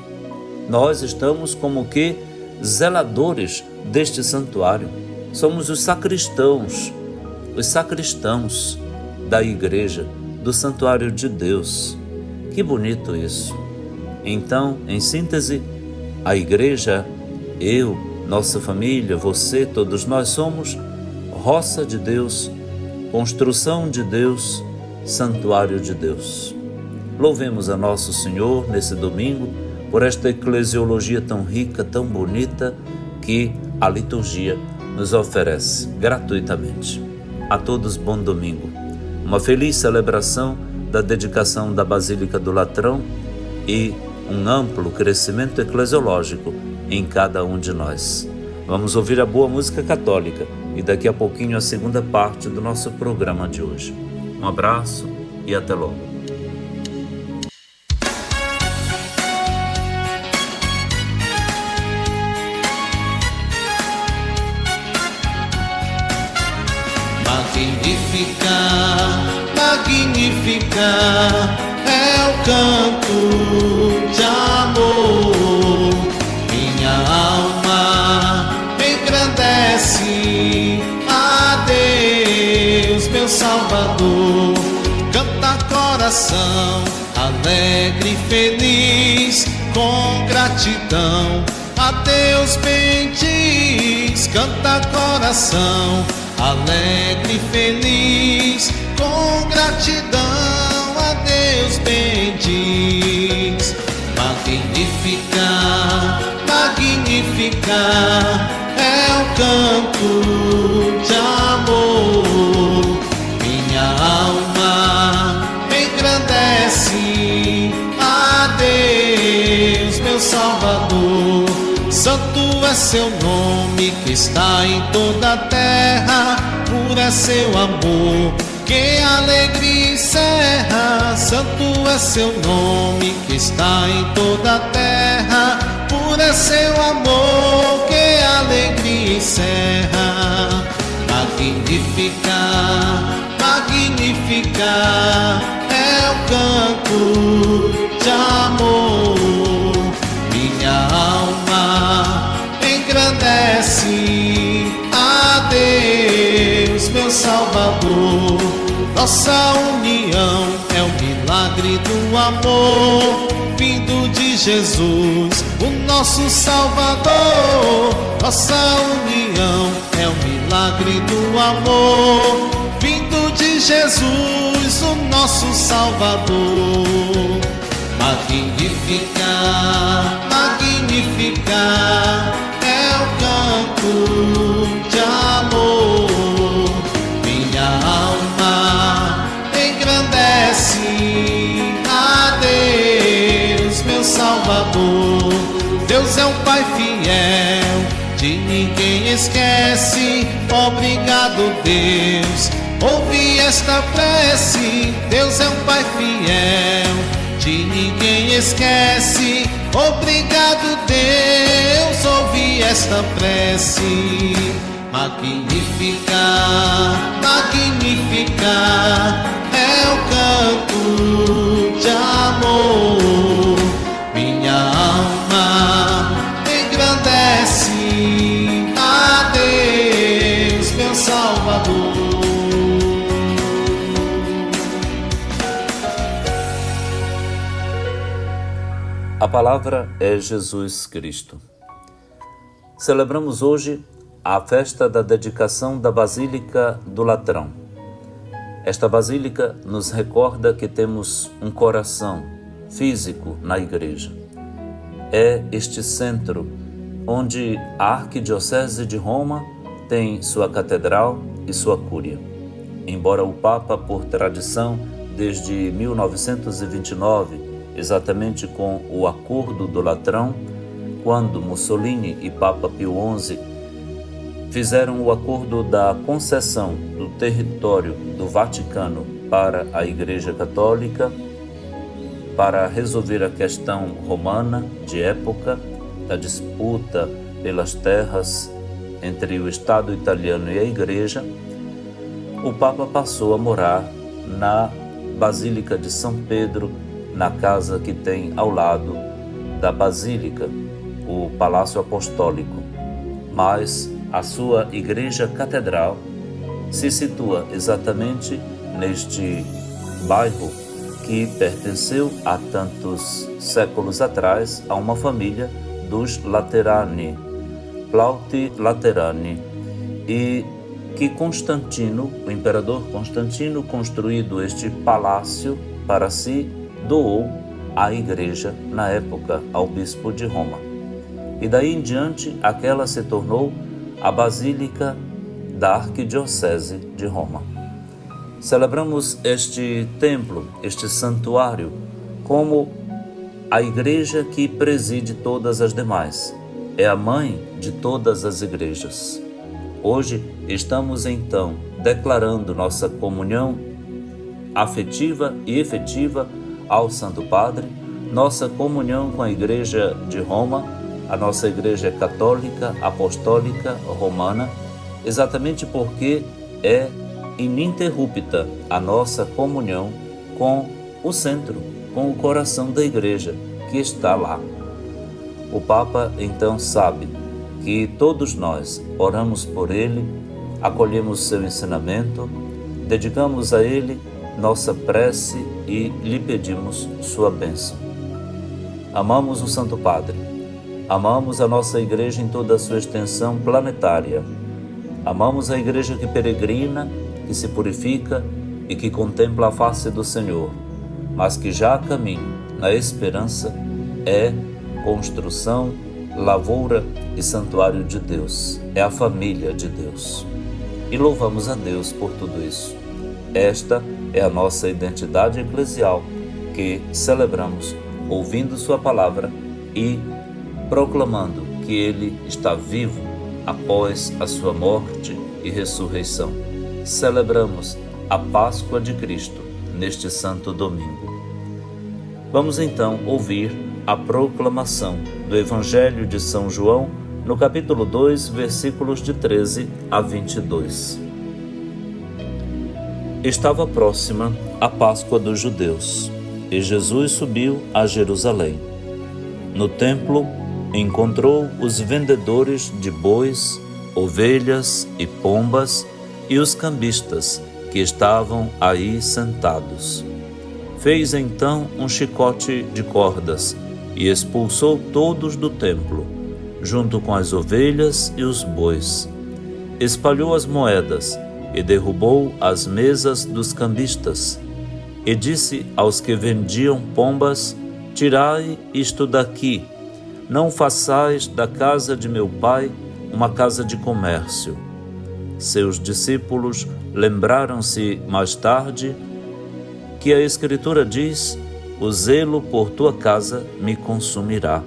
Nós estamos como que zeladores deste santuário. Somos os sacristãos da igreja, do santuário de Deus. Que bonito isso! Então, em síntese, a igreja, eu, nossa família, você, todos nós somos roça de Deus, construção de Deus, santuário de Deus. Louvemos a nosso Senhor nesse domingo por esta eclesiologia tão rica, tão bonita que a liturgia nos oferece gratuitamente. A todos, bom domingo. Uma feliz celebração da dedicação da Basílica do Latrão e um amplo crescimento eclesiológico em cada um de nós. Vamos ouvir a boa música católica e daqui a pouquinho a segunda parte do nosso programa de hoje. Um abraço e até logo. Magnificar é o canto de amor. Minha alma engrandece a Deus, meu Salvador. Canta coração alegre e feliz, com gratidão a Deus bendiz. Canta coração alegre e feliz, com gratidão a Deus bendiz. Magnificar é o canto de amor. Minha alma engrandece a Deus, meu Salvador. Santo é seu nome que está em toda a terra, puro é seu amor que alegria encerra. Santo é seu nome que está em toda a terra, puro é seu amor que alegria encerra. Magnificar, magnificar é o canto de amor. Minha alma engrandece a Deus, meu Salvador. Nossa união é o milagre do amor vindo de Jesus, o nosso Salvador. Nossa união é o milagre do amor vindo de Jesus, o nosso Salvador. Magnificar, magnificar é o canto de amor. Minha alma engrandece a Deus, meu Salvador. Deus é um Pai fiel, de ninguém esquece. Obrigado, Deus, ouvi esta prece. Deus é um Pai fiel, de ninguém esquece. Obrigado, Deus, ouvi esta prece. Magnificar, magnificar é o canto de amor. Minha alma engrandece a Deus, meu Salvador. A palavra é Jesus Cristo. Celebramos hoje a festa da dedicação da Basílica do Latrão. Esta basílica nos recorda que temos um coração físico na igreja. É este centro onde a Arquidiocese de Roma tem sua catedral e sua cúria. Embora o Papa, por tradição, desde 1929, exatamente com o Acordo do Latrão, quando Mussolini e Papa Pio XI fizeram o acordo da concessão do território do Vaticano para a Igreja Católica, para resolver a questão romana de época, da disputa pelas terras entre o Estado italiano e a Igreja, o Papa passou a morar na Basílica de São Pedro, na casa que tem ao lado da Basílica, o Palácio Apostólico. Mas a sua igreja catedral se situa exatamente neste bairro que pertenceu há tantos séculos atrás a uma família dos Laterani, Plauti Laterani, e que Constantino, o imperador Constantino, construído este palácio para si, doou à igreja na época ao bispo de Roma. E daí em diante aquela se tornou a Basílica da Arquidiocese de Roma. Celebramos este templo, este santuário, como a igreja que preside todas as demais. É a mãe de todas as igrejas. Hoje estamos então declarando nossa comunhão afetiva e efetiva ao Santo Padre, nossa comunhão com a Igreja de Roma, a nossa Igreja Católica, Apostólica, Romana, exatamente porque é ininterrupta a nossa comunhão com o centro, com o coração da Igreja, que está lá. O Papa então sabe que todos nós oramos por ele, acolhemos seu ensinamento, dedicamos a ele nossa prece e lhe pedimos sua bênção. Amamos o Santo Padre, amamos a nossa Igreja em toda a sua extensão planetária, amamos a Igreja que peregrina, que se purifica e que contempla a face do Senhor, mas que já a caminho na esperança é construção, lavoura e santuário de Deus, é a família de Deus. E louvamos a Deus por tudo isso. Esta é a nossa identidade eclesial que celebramos ouvindo sua palavra e proclamando que que ele está vivo após a sua morte e ressurreição. Celebramos a Páscoa de Cristo neste santo domingo. Vamos então ouvir a proclamação do Evangelho de São João, no capítulo 2, versículos de 13 a 22. Estava próxima a Páscoa dos judeus, e Jesus subiu a Jerusalém. No templo, encontrou os vendedores de bois, ovelhas e pombas e os cambistas que estavam aí sentados. Fez então um chicote de cordas e expulsou todos do templo, junto com as ovelhas e os bois. Espalhou as moedas e derrubou as mesas dos cambistas. E disse aos que vendiam pombas: tirai isto daqui, não façais da casa de meu pai uma casa de comércio. Seus discípulos lembraram-se mais tarde que a Escritura diz: o zelo por tua casa me consumirá.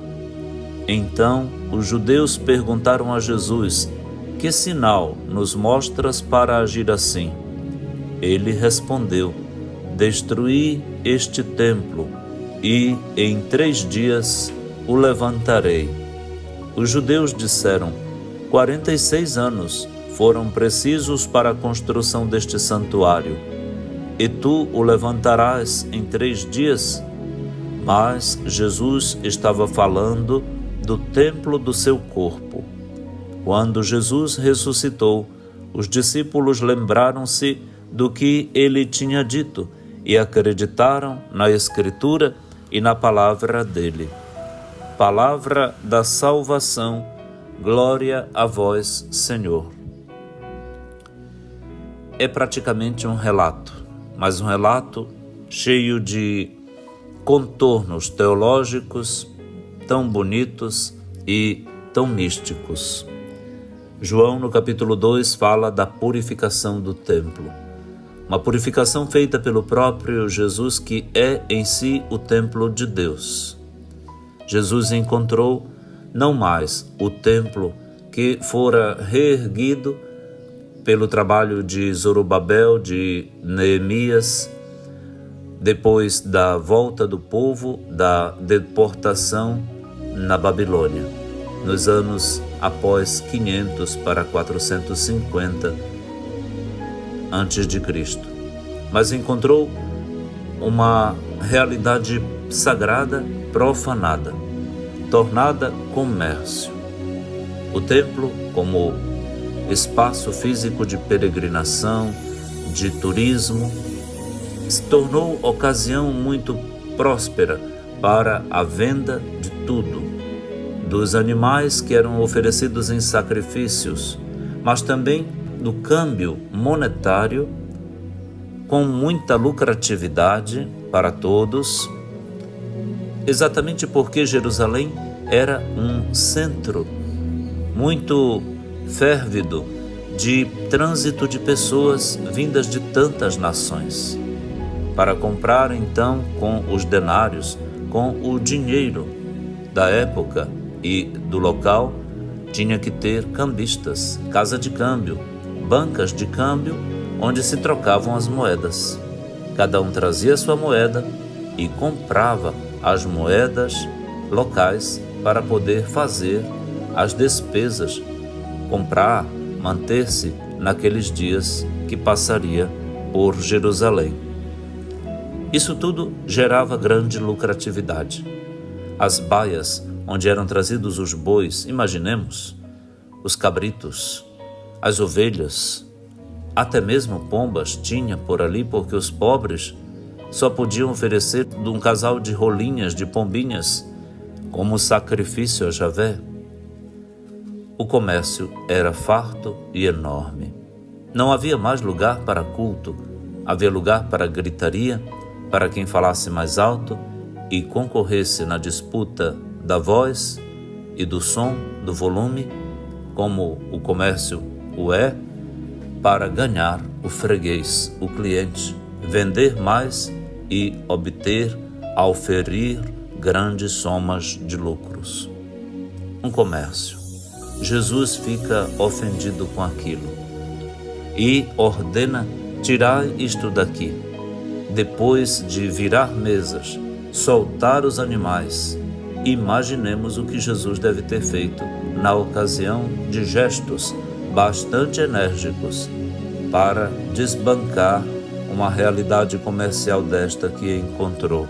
Então os judeus perguntaram a Jesus: que sinal nos mostras para agir assim? Ele respondeu: destruí este templo e em 3 dias o levantarei. Os judeus disseram: 46 anos foram precisos para a construção deste santuário, e tu o levantarás em 3 dias? Mas Jesus estava falando do templo do seu corpo. Quando Jesus ressuscitou, os discípulos lembraram-se do que ele tinha dito e acreditaram na Escritura e na palavra dele. Palavra da salvação, glória a vós, Senhor. É praticamente um relato, mas um relato cheio de contornos teológicos tão bonitos e tão místicos. João, no capítulo 2, fala da purificação do templo. Uma purificação feita pelo próprio Jesus, que é em si o templo de Deus. Jesus encontrou não mais o templo que fora reerguido pelo trabalho de Zorobabel, de Neemias, depois da volta do povo da deportação na Babilônia, nos anos após 500 para 450 antes de Cristo. Mas encontrou uma realidade sagrada profanada, tornada comércio. O templo, como espaço físico de peregrinação, de turismo, se tornou ocasião muito próspera para a venda de tudo, dos animais que eram oferecidos em sacrifícios, mas também do câmbio monetário, com muita lucratividade para todos, exatamente porque Jerusalém era um centro muito férvido de trânsito de pessoas vindas de tantas nações. Para comprar então com os denários, com o dinheiro da época e do local, tinha que ter cambistas, casa de câmbio, bancas de câmbio, onde se trocavam as moedas. Cada um trazia sua moeda e comprava as moedas locais para poder fazer as despesas, comprar, manter-se naqueles dias que passaria por Jerusalém. Isso tudo gerava grande lucratividade. As baias onde eram trazidos os bois, imaginemos, os cabritos, as ovelhas, até mesmo pombas tinha por ali, porque os pobres só podiam oferecer de um casal de rolinhas de pombinhas como sacrifício a Javé. O comércio era farto e enorme. Não havia mais lugar para culto, havia lugar para gritaria, para quem falasse mais alto e concorresse na disputa da voz e do som, do volume, como o comércio o é, para ganhar o freguês, o cliente, vender mais e obter, auferir grandes somas de lucros. um comércio. Jesus fica ofendido com aquilo e ordena: tirai isto daqui. Depois de virar mesas, soltar os animais, imaginemos o que Jesus deve ter feito na ocasião de gestos bastante enérgicos para desbancar uma realidade comercial desta que encontrou.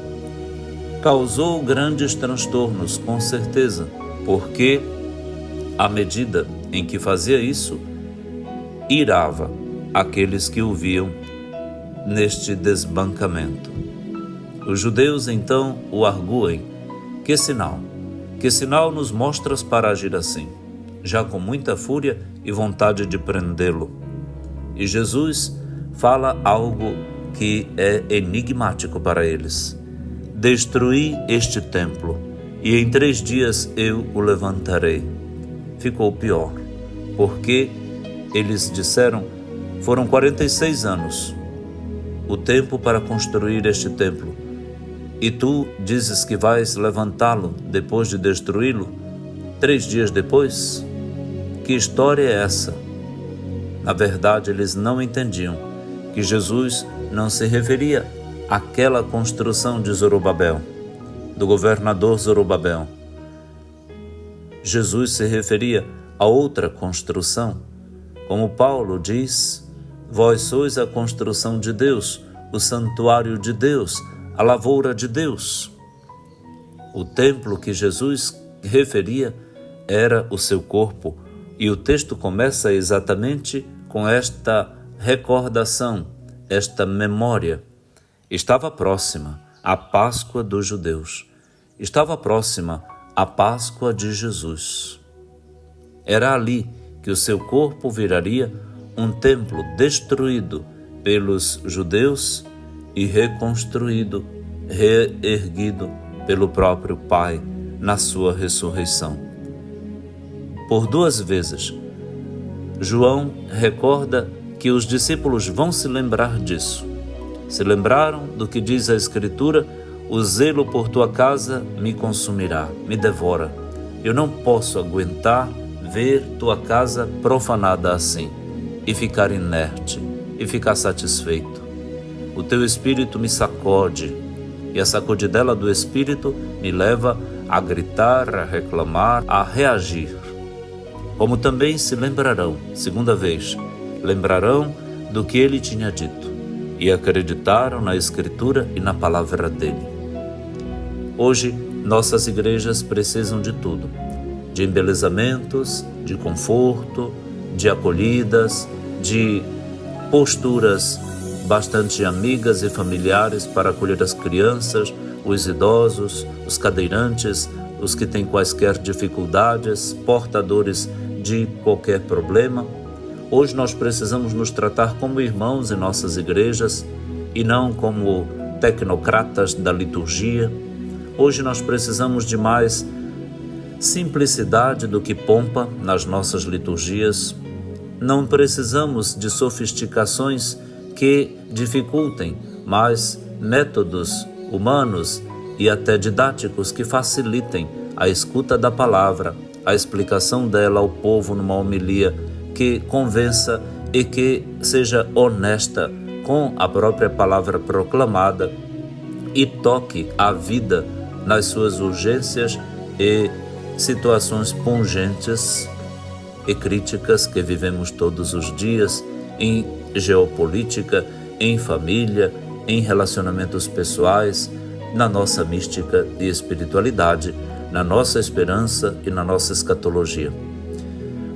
Causou grandes transtornos, com certeza, porque à medida em que fazia isso, irava aqueles que o viam neste desbancamento. Os judeus então o arguem: que sinal? Que sinal nos mostras para agir assim? Já com muita fúria e vontade de prendê-lo. E Jesus fala algo que é enigmático para eles: destruí este templo, e em 3 dias eu o levantarei. Ficou pior, porque eles disseram: foram 46 anos o tempo para construir este templo, e tu dizes que vais levantá-lo depois de destruí-lo 3 dias depois? Que história é essa? Na verdade, eles não entendiam que Jesus não se referia àquela construção de Zorobabel, do governador Zorobabel. Jesus se referia a outra construção. Como Paulo diz: vós sois a construção de Deus, o santuário de Deus, a lavoura de Deus. O templo que Jesus referia era o seu corpo, e o texto começa exatamente com esta recordação, esta memória. Estava próxima a Páscoa dos judeus. Estava próxima a Páscoa de Jesus. Era ali que o seu corpo viraria um templo destruído pelos judeus e reconstruído, reerguido pelo próprio Pai na sua ressurreição. Por 2 vezes, João recorda que os discípulos vão se lembrar disso. Se lembraram do que diz a Escritura: o zelo por tua casa me consumirá, me devora. Eu não posso aguentar ver tua casa profanada assim, e ficar inerte, e ficar satisfeito. O teu espírito me sacode, e a sacudidela do espírito me leva a gritar, a reclamar, a reagir. Como também se lembrarão, 2ª vez, lembrarão do que ele tinha dito, e acreditaram na Escritura e na palavra dele. Hoje, nossas igrejas precisam de tudo: de embelezamentos, de conforto, de acolhidas, de posturas bastante amigas e familiares para acolher as crianças, os idosos, os cadeirantes, os que têm quaisquer dificuldades, portadores de qualquer problema. Hoje nós precisamos nos tratar como irmãos em nossas igrejas e não como tecnocratas da liturgia. Hoje nós precisamos de mais simplicidade do que pompa nas nossas liturgias. Não precisamos de sofisticações que dificultem, mas métodos humanos e até didáticos que facilitem a escuta da palavra, a explicação dela ao povo numa homilia que convença e que seja honesta com a própria palavra proclamada e toque a vida nas suas urgências e situações pungentes e críticas que vivemos todos os dias em geopolítica, em família, em relacionamentos pessoais, na nossa mística e espiritualidade, na nossa esperança e na nossa escatologia.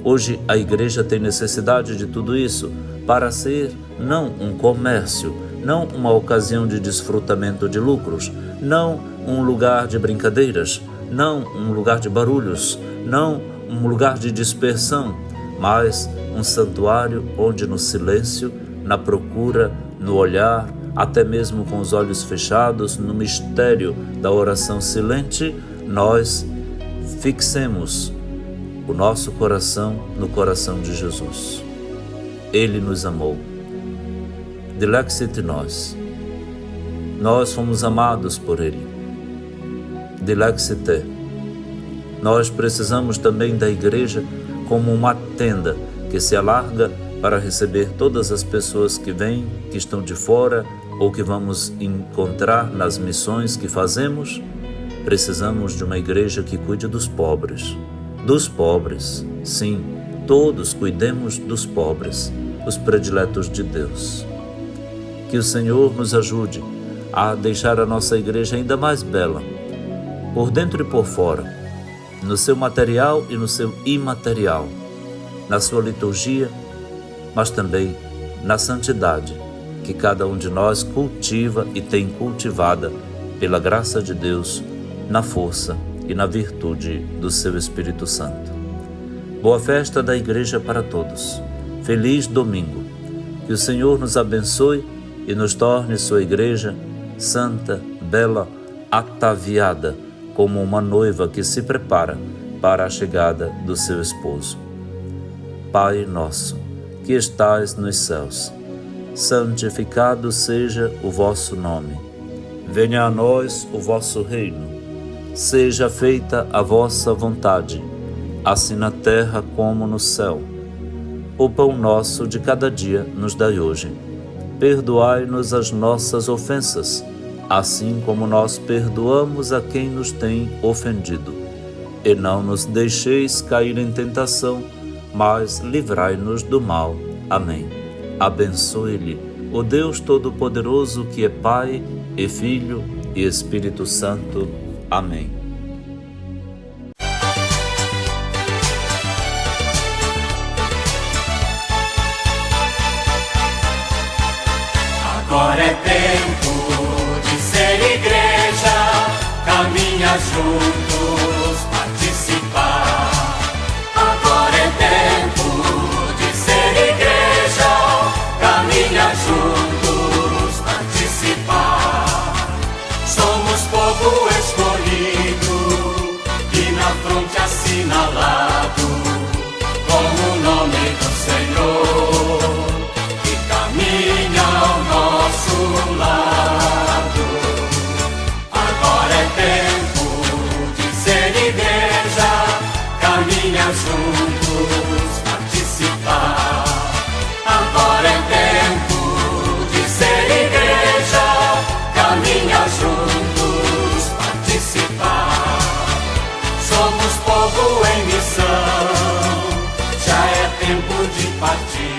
Hoje a igreja tem necessidade de tudo isso para ser não um comércio, não uma ocasião de desfrutamento de lucros, não um lugar de brincadeiras, não um lugar de barulhos, não um lugar de dispersão, mas um santuário onde no silêncio, na procura, no olhar, até mesmo com os olhos fechados, no mistério da oração silente, nós fixemos o nosso coração no coração de Jesus. Ele nos amou. Dilexit nós. Nós fomos amados por Ele. Dilexite. Nós precisamos também da igreja como uma tenda que se alarga para receber todas as pessoas que vêm, que estão de fora ou que vamos encontrar nas missões que fazemos. Precisamos de uma igreja que cuide dos pobres. Dos pobres, sim, todos cuidemos dos pobres, os prediletos de Deus. Que o Senhor nos ajude a deixar a nossa igreja ainda mais bela, por dentro e por fora, no seu material e no seu imaterial, na sua liturgia, mas também na santidade que cada um de nós cultiva e tem cultivada pela graça de Deus, na força e na virtude do seu Espírito Santo. Boa festa da Igreja para todos. Feliz domingo. Que o Senhor nos abençoe e nos torne sua Igreja santa, bela, ataviada, como uma noiva que se prepara para a chegada do seu esposo. Pai nosso, que estais nos céus, santificado seja o vosso nome. Venha a nós o vosso reino. Seja feita a vossa vontade, assim na terra como no céu. O pão nosso de cada dia nos dai hoje. Perdoai-nos as nossas ofensas, assim como nós perdoamos a quem nos tem ofendido. E não nos deixeis cair em tentação, mas livrai-nos do mal. Amém. Abençoe-lhe o Deus Todo-Poderoso, que é Pai e Filho e Espírito Santo. Amém. Agora é tempo de ser igreja, caminha juntos, participar. Agora é tempo de ser igreja, caminha juntos, participar. Somos povo escolhido e na fronte assinalado com o nome do Senhor, que caminha ao nosso lado. Agora é tempo de ser igreja, caminha juntos, participar. Agora é tempo de ser igreja, caminha juntos, participar. Somos povo em missão, já é tempo de partir.